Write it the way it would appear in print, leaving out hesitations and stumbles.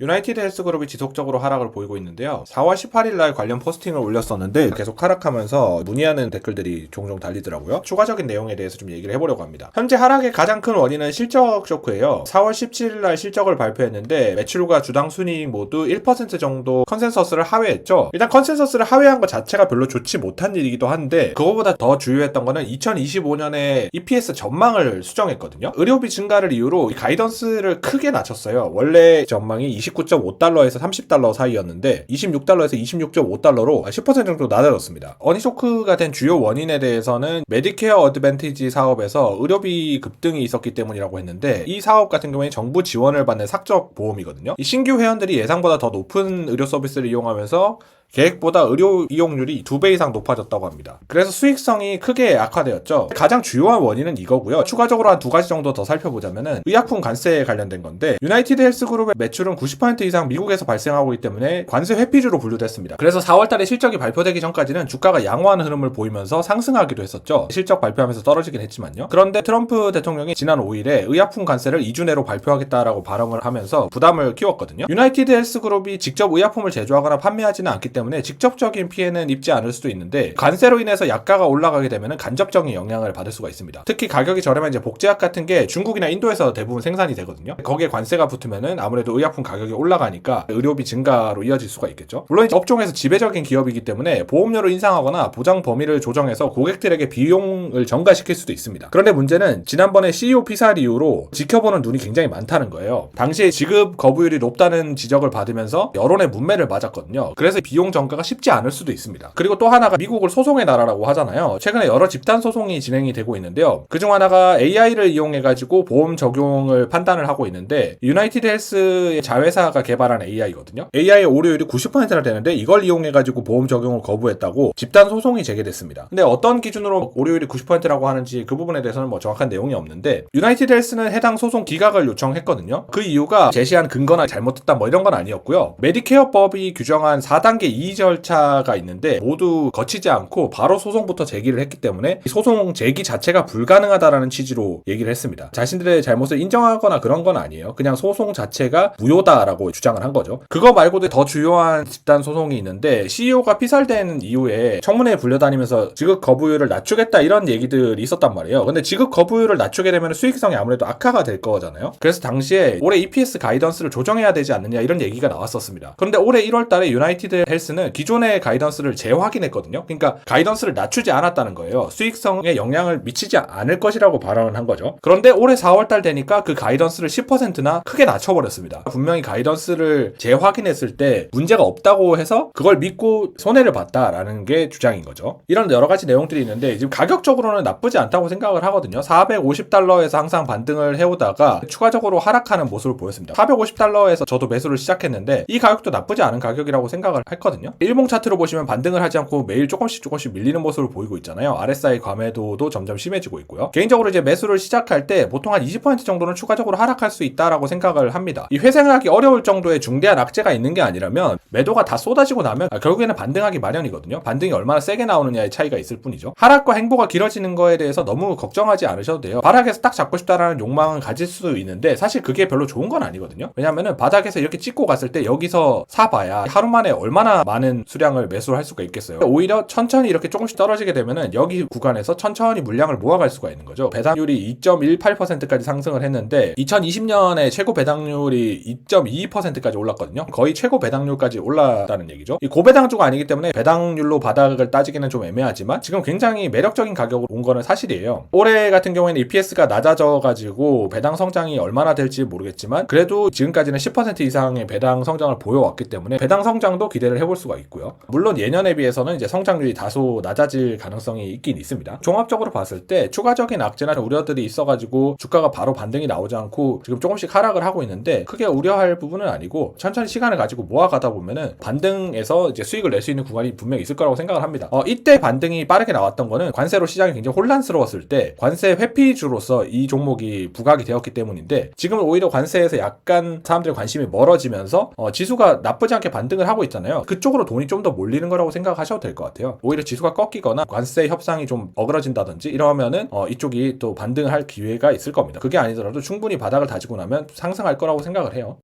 유나이티드 헬스그룹이 지속적으로 하락을 보이고 있는데요. 4월 18일 날 관련 포스팅을 올렸었는데 계속 하락하면서 문의하는 댓글들이 종종 달리더라고요. 추가적인 내용에 대해서 좀 얘기를 해보려고 합니다. 현재 하락의 가장 큰 원인은 실적 쇼크예요. 4월 17일 날 실적을 발표했는데 매출과 주당 순이익 모두 1% 정도 컨센서스를 하회했죠. 일단 컨센서스를 하회한 것 자체가 별로 좋지 못한 일이기도 한데 그거보다 더 주요했던 거는 2025년에 EPS 전망을 수정했거든요. 의료비 증가를 이유로 가이던스를 크게 낮췄어요. 원래 전망이 29.5달러에서 30달러 사이였는데 26달러에서 26.5달러로 10% 정도 낮아졌습니다. 어니쇼크가 된 주요 원인에 대해서는 메디케어 어드밴티지 사업에서 의료비 급등이 있었기 때문이라고 했는데 이 사업 같은 경우에 정부 지원을 받는 사적 보험이거든요. 이 신규 회원들이 예상보다 더 높은 의료 서비스를 이용하면서 계획보다 의료 이용률이 2배 이상 높아졌다고 합니다. 그래서 수익성이 크게 악화되었죠. 가장 주요한 원인은 이거고요. 추가적으로 한 두 가지 정도 더 살펴보자면은 의약품 관세에 관련된 건데 유나이티드 헬스그룹의 매출은 90% 이상 미국에서 발생하고 있기 때문에 관세 회피주로 분류됐습니다. 그래서 4월달에 실적이 발표되기 전까지는 주가가 양호한 흐름을 보이면서 상승하기도 했었죠. 실적 발표하면서 떨어지긴 했지만요. 그런데 트럼프 대통령이 지난 5일에 의약품 관세를 2주 내로 발표하겠다라고 발언을 하면서 부담을 키웠거든요. 유나이티드 헬스그룹이 직접 의약품을 제조하거나 판매하지는 않기 때문에 직접적인 피해는 입지 않을 수도 있는데 관세로 인해서 약가가 올라가게 되면 간접적인 영향을 받을 수가 있습니다. 특히 가격이 저렴한 이제 복제약 같은 게 중국이나 인도에서 대부분 생산이 되거든요. 거기에 관세가 붙으면은 아무래도 의약품 가격이 올라가니까 의료비 증가로 이어질 수가 있겠죠. 물론 이제 업종에서 지배적인 기업이기 때문에 보험료를 인상하거나 보장 범위를 조정해서 고객들에게 비용을 전가시킬 수도 있습니다. 그런데 문제는 지난번에 CEO 피살 이후로 지켜보는 눈이 굉장히 많다는 거예요. 당시에 지급 거부율이 높다는 지적을 받으면서 여론의 문매를 맞았거든요. 그래서 비용 전가가 쉽지 않을 수도 있습니다. 그리고 또 하나가 미국을 소송의 나라라고 하잖아요. 최근에 여러 집단 소송이 진행이 되고 있는데요. 그중 하나가 AI를 이용해가지고 보험 적용을 판단을 하고 있는데 유나이티드 헬스의 자회사가 개발한 AI거든요. AI의 오류율이 90%나 되는데 이걸 이용해가지고 보험 적용을 거부했다고 집단 소송이 제기됐습니다. 근데 어떤 기준으로 오류율이 90%라고 하는지 그 부분에 대해서는 뭐 정확한 내용이 없는데 유나이티드 헬스는 해당 소송 기각을 요청했거든요. 그 이유가 제시한 근거나 잘못됐다 뭐 이런 건 아니었고요. 메디케어법이 규정한 4단계 이의 절차가 있는데 모두 거치지 않고 바로 소송부터 제기를 했기 때문에 소송 제기 자체가 불가능하다라는 취지로 얘기를 했습니다. 자신들의 잘못을 인정하거나 그런 건 아니에요. 그냥 소송 자체가 무효다라고 주장을 한 거죠. 그거 말고도 더 주요한 집단 소송이 있는데 CEO가 피살된 이후에 청문회에 불려다니면서 지급 거부율을 낮추겠다 이런 얘기들이 있었단 말이에요. 근데 지급 거부율을 낮추게 되면 수익성이 아무래도 악화가 될 거잖아요. 그래서 당시에 올해 EPS 가이던스를 조정해야 되지 않느냐 이런 얘기가 나왔었습니다. 그런데 올해 1월 달에 유나이티드 헬스는 기존의 가이던스를 재확인했거든요. 그러니까 가이던스를 낮추지 않았다는 거예요. 수익성에 영향을 미치지 않을 것이라고 발언을 한 거죠. 그런데 올해 4월달 되니까 그 가이던스를 10%나 크게 낮춰버렸습니다. 분명히 가이던스를 재확인했을 때 문제가 없다고 해서 그걸 믿고 손해를 봤다라는 게 주장인 거죠. 이런 여러 가지 내용들이 있는데 지금 가격적으로는 나쁘지 않다고 생각을 하거든요. 450달러에서 항상 반등을 해오다가 추가적으로 하락하는 모습을 보였습니다. 450달러에서 저도 매수를 시작했는데 이 가격도 나쁘지 않은 가격이라고 생각을 했거든요. 일봉 차트로 보시면 반등을 하지 않고 매일 조금씩 밀리는 모습을 보이고 있잖아요. RSI 과매도도 점점 심해지고 있고요. 개인적으로 이제 매수를 시작할 때 보통 한 20% 정도는 추가적으로 하락할 수 있다라고 생각을 합니다. 이 회생하기 어려울 정도의 중대한 악재가 있는 게 아니라면 매도가 다 쏟아지고 나면 결국에는 반등하기 마련이거든요. 반등이 얼마나 세게 나오느냐의 차이가 있을 뿐이죠. 하락과 행보가 길어지는 거에 대해서 너무 걱정하지 않으셔도 돼요. 바닥에서 딱 잡고 싶다라는 욕망은 가질 수 있는데 사실 그게 별로 좋은 건 아니거든요. 왜냐면은 바닥에서 이렇게 찍고 갔을 때 여기서 사봐야 하루 만에 얼마나 많은 수량을 매수를 할 수가 있겠어요. 오히려 천천히 이렇게 조금씩 떨어지게 되면은 여기 구간에서 천천히 물량을 모아갈 수가 있는 거죠. 배당률이 2.18%까지 상승을 했는데 2020년에 최고 배당률이 2.22%까지 올랐거든요. 거의 최고 배당률까지 올랐다는 얘기죠. 이 고배당주가 아니기 때문에 배당률로 바닥을 따지기는 좀 애매하지만 지금 굉장히 매력적인 가격으로 온 거는 사실이에요. 올해 같은 경우에는 EPS가 낮아져가지고 배당 성장이 얼마나 될지 모르겠지만 그래도 지금까지는 10% 이상의 배당 성장을 보여왔기 때문에 배당 성장도 기대를 해볼 수가 있고요. 물론 예년에 비해서는 이제 성장률이 다소 낮아질 가능성이 있긴 있습니다. 종합적으로 봤을 때 추가적인 악재나 우려들이 있어가지고 주가가 바로 반등이 나오지 않고 지금 조금씩 하락을 하고 있는데 크게 우려할 부분은 아니고 천천히 시간을 가지고 모아가다 보면은 반등에서 이제 수익을 낼 수 있는 구간이 분명히 있을 거라고 생각을 합니다. 이때 반등이 빠르게 나왔던 거는 관세로 시장이 굉장히 혼란스러웠을 때 관세 회피주로서 이 종목이 부각이 되었기 때문인데 지금은 오히려 관세에서 약간 사람들의 관심이 멀어지면서 지수가 나쁘지 않게 반등을 하고 있잖아요. 그쪽으로 돈이 좀 더 몰리는 거라고 생각하셔도 될 것 같아요. 오히려 지수가 꺾이거나 관세 협상이 좀 어그러진다든지 이러면은 이쪽이 또 반등을 할 기회가 있을 겁니다. 그게 아니더라도 충분히 바닥을 다지고 나면 상승할 거라고 생각을 해요.